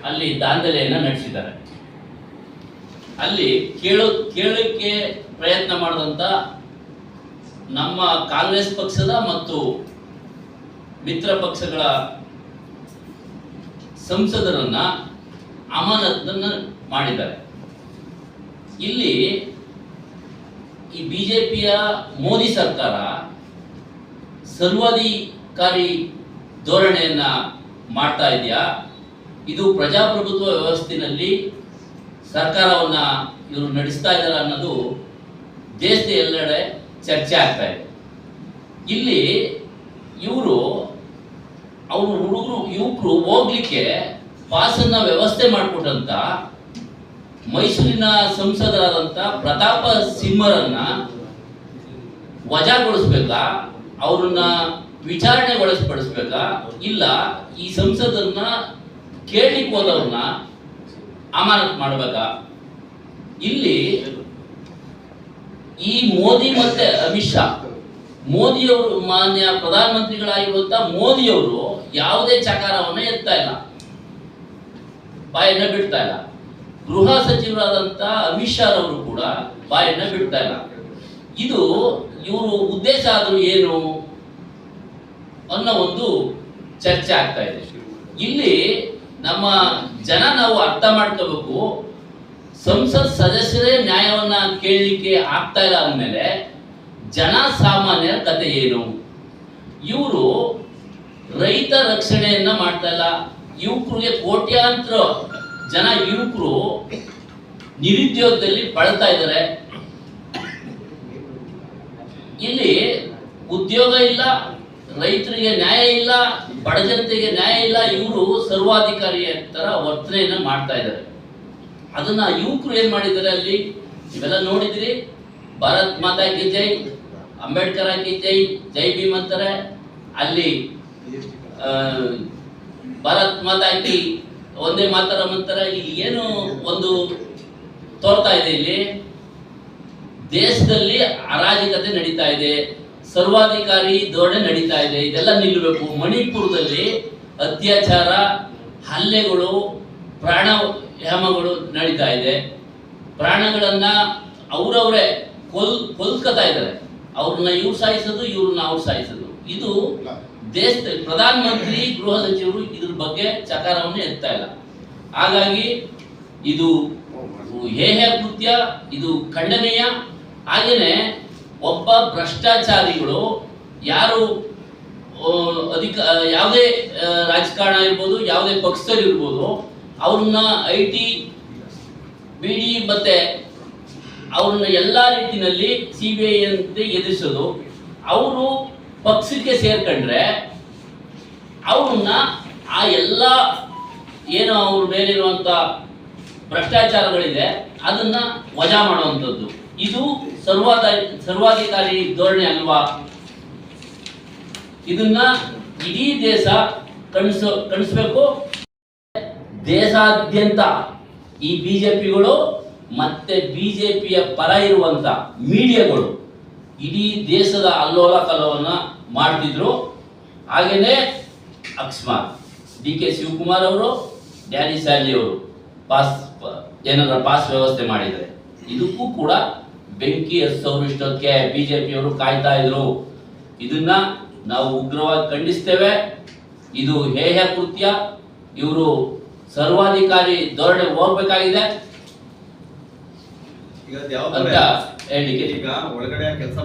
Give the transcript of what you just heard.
ಅಲ್ಲಿ ದಾಂಧಲೆಯನ್ನು ನಡೆಸಿದ್ದಾರೆ. ಅಲ್ಲಿ ಕೇಳಕ್ಕೆ ಪ್ರಯತ್ನ ಮಾಡಿದಂಥ ನಮ್ಮ ಕಾಂಗ್ರೆಸ್ ಪಕ್ಷದ ಮತ್ತು ಮಿತ್ರ ಪಕ್ಷಗಳ ಸಂಸದರನ್ನ ಅಮಾನತನ್ನ ಮಾಡಿದ್ದಾರೆ. ಇಲ್ಲಿ ಈ ಬಿಜೆಪಿಯ ಮೋದಿ ಸರ್ಕಾರ ಸರ್ವಾಧಿಕಾರಿ ಧೋರಣೆಯನ್ನ ಮಾಡ್ತಾ ಇದೆಯಾ? ಇದು ಪ್ರಜಾಪ್ರಭುತ್ವ ವ್ಯವಸ್ಥೆಯಲ್ಲಿ ಸರ್ಕಾರವನ್ನ ಇವರು ನಡೆಸ್ತಾ ಇದ್ದಾರೆ ಅನ್ನೋದು ದೇಶದ ಎಲ್ಲೆಡೆ ಚರ್ಚೆ ಆಗ್ತಾ ಇದೆ. ಇಲ್ಲಿ ಅವರು ಯುವಕರು ಹೋಗ್ಲಿಕ್ಕೆ ಪಾಸನ್ನ ವ್ಯವಸ್ಥೆ ಮಾಡಿಕೊಟ್ಟಂತ ಮೈಸೂರಿನ ಸಂಸದರಾದಂಥ ಪ್ರತಾಪ ಸಿಂಹರನ್ನ ವಜಾಗೊಳಿಸ್ಬೇಕಾ, ಅವ್ರನ್ನ ವಿಚಾರಣೆಗೊಳಿಸ್ಪಡಿಸ್ಬೇಕಾ, ಇಲ್ಲ ಈ ಸಂಸದರನ್ನ ಕೇಳಲಿಕ್ಕೆ ಹೋದವ್ರನ್ನ ಅಮಾನತ್ ಮಾಡಬೇಕಾ? ಇಲ್ಲಿ ಈ ಮೋದಿ ಮತ್ತೆ ಅಮಿತ್ ಶಾ, ಮೋದಿಯವರು ಮಾನ್ಯ ಪ್ರಧಾನಮಂತ್ರಿಗಳಾಗಿರುವಂತ ಮೋದಿಯವರು ಯಾವುದೇ ಚಕಾರವನ್ನ ಎತ್ತಾ ಇಲ್ಲ, ಬಾಯನ್ನ ಬಿಡ್ತಾ ಇಲ್ಲ. ಗೃಹ ಸಚಿವರಾದಂತ ಅಮಿತ್ ಶಾ ಅವರು ಕೂಡ ಬಾಯನ್ನ ಬಿಡ್ತಾ ಇಲ್ಲ. ಇದು ಇವರು ಉದ್ದೇಶ ಆದ್ರೂ ಏನು ಅನ್ನೋ ಒಂದು ಚರ್ಚೆ ಆಗ್ತಾ ಇದೆ. ಇಲ್ಲಿ ನಮ್ಮ ಜನ ನಾವು ಅರ್ಥ ಮಾಡ್ಕೋಬೇಕು, ಸಂಸತ್ ಸದಸ್ಯರೇ ನ್ಯಾಯವನ್ನ ಕೇಳಲಿಕ್ಕೆ ಆಗ್ತಾ ಇಲ್ಲ ಅಂದಮೇಲೆ ಜನ ಸಾಮಾನ್ಯರ ಕತೆ ಏನು? ಇವರು ರೈತ ರಕ್ಷಣೆಯನ್ನ ಮಾಡ್ತಾ ಇಲ್ಲ. ಯುವಕರಿಗೆ ಕೋಟ್ಯಾಂತರ ಜನ ಯುವಕರು ನಿರುದ್ಯೋಗದಲ್ಲಿ ಬಳಲ್ತಾ ಇದ್ದಾರೆ. ಇಲ್ಲಿ ಉದ್ಯೋಗ ಇಲ್ಲ, ರೈತರಿಗೆ ನ್ಯಾಯ ಇಲ್ಲ, ಬಡ ಜನತೆಗೆ ನ್ಯಾಯ ಇಲ್ಲ. ಇವರು ಸರ್ವಾಧಿಕಾರಿಯ ತರ ವರ್ತನೆಯನ್ನ ಮಾಡ್ತಾ ಇದ್ದಾರೆ. ಅದನ್ನ ಯುವಕರು ಏನ್ ಮಾಡಿದ್ದಾರೆ ಅಲ್ಲಿ ಇವೆಲ್ಲ ನೋಡಿದ್ರಿ. ಭಾರತ್ ಮಾತಾ ಕಿ ಜೈ, ಅಂಬೇಡ್ಕರ್ ಕಿ ಜೈ, ಜೈ ಭೀಮ್ ಅಂತಾರೆ. ಅಲ್ಲಿ ಭಾರತ್ ಮಾತಾ ಕಿ ಒಂದೇ ಮಾತರಂ ಅಂತಾರೆ. ಇಲ್ಲಿ ಏನು ಒಂದು ತೋರ್ತಾ ಇದೆ, ಇಲ್ಲಿ ದೇಶದಲ್ಲಿ ಅರಾಜಕತೆ ನಡೀತಾ ಇದೆ, ಸರ್ವಾಧಿಕಾರಿ ಧೋರಣೆ ನಡೀತಾ ಇದೆ. ಇದೆಲ್ಲ ನಿಲ್ಲಬೇಕು. ಮಣಿಪುರದಲ್ಲಿ ಅತ್ಯಾಚಾರ, ಹಲ್ಲೆಗಳು, ಪ್ರಾಣಾಯಾಮಗಳು ನಡೀತಾ ಇದೆ. ಪ್ರಾಣಗಳನ್ನ ಅವರವರೇ ಕೊಲ್ಕತಾ ಇದ್ದಾರೆ. ಅವ್ರನ್ನ ಇವ್ರು ಸಾಯಿಸೋದು, ಇವ್ರನ್ನ ಅವ್ರು ಸಾಯಿಸೋದು. ಇದು ದೇಶದಲ್ಲಿ ಪ್ರಧಾನಮಂತ್ರಿ, ಗೃಹ ಸಚಿವರು ಇದ್ರ ಬಗ್ಗೆ ಚಕಾರವನ್ನು ಎತ್ತಾ ಇಲ್ಲ. ಹಾಗಾಗಿ ಇದು ಹೇಯ ಕೃತ್ಯ, ಇದು ಖಂಡನೀಯ. ಹಾಗೇನೆ ಒಬ್ಬ ಭ್ರಷ್ಟಾಚಾರಿಗಳು ಯಾರು ಯಾವುದೇ ರಾಜಕಾರಣ ಇರ್ಬೋದು, ಯಾವುದೇ ಪಕ್ಷದಲ್ಲಿ ಇರ್ಬೋದು, ಅವ್ರನ್ನ IT, BD ಮತ್ತೆ ಅವ್ರನ್ನ ಎಲ್ಲಾ ರೀತಿಯಲ್ಲಿ CBI ಅಂತ ಎದುರಿಸೋದು. ಅವರು ಪಕ್ಷಕ್ಕೆ ಸೇರ್ಕೊಂಡ್ರೆ ಅವ್ರನ್ನ ಆ ಎಲ್ಲ ಏನು ಅವ್ರ ಮೇಲಿರುವಂತ ಭ್ರಷ್ಟಾಚಾರಗಳಿದೆ ಅದನ್ನ ವಜಾ ಮಾಡುವಂಥದ್ದು. ಇದು ಸರ್ವಾಧಿಕಾರಿ ಧೋರಣೆ ಅಲ್ವಾ? ಇದನ್ನ ಇಡೀ ದೇಶ ಕಣಿಸ್ಬೇಕು. ದೇಶಾದ್ಯಂತ ಈ ಬಿಜೆಪಿಗಳು ಮತ್ತೆ ಬಿಜೆಪಿಯ ಪರ ಇರುವಂತ ಮೀಡಿಯಾಗಳು ಇಡೀ ದೇಶದ ಅಲ್ಲೋಲ ಕಲ್ಲೋಲನ ಮಾಡ್ತಿದ್ರು. ಹಾಗೇನೆ ಅಕಸ್ಮಾತ್ DK ಶಿವಕುಮಾರ್ ಅವರು, ಡ್ಯಾನಿ ಸ್ಯಾಲಿ ಅವರು ಏನಾದ್ರು ಪಾಸ್ ವ್ಯವಸ್ಥೆ ಮಾಡಿದರೆ ಇದಕ್ಕೂ ಕೂಡ ಬೆಂಕಿ ಹಚ್ಚೋರು ಇಷ್ಟೊತ್ತಿಗೆ ಬಿಜೆಪಿಯವರು ಕಾಯ್ತಾ ಇದ್ರು. ಇದನ್ನ ನಾವು ಉಗ್ರವಾಗಿ ಖಂಡಿಸ್ತೇವೆ. ಇದು ಹೇಯ ಕೃತ್ಯ. ಇವರು ಸರ್ವಾಧಿಕಾರಿ ಧೋರಣೆ ಹೋಗ್ಬೇಕಾಗಿದೆ ಅಂತ ಹೇಳಿಕೆ. ಈಗ ಒಳಗಡೆ ಕೆಲಸ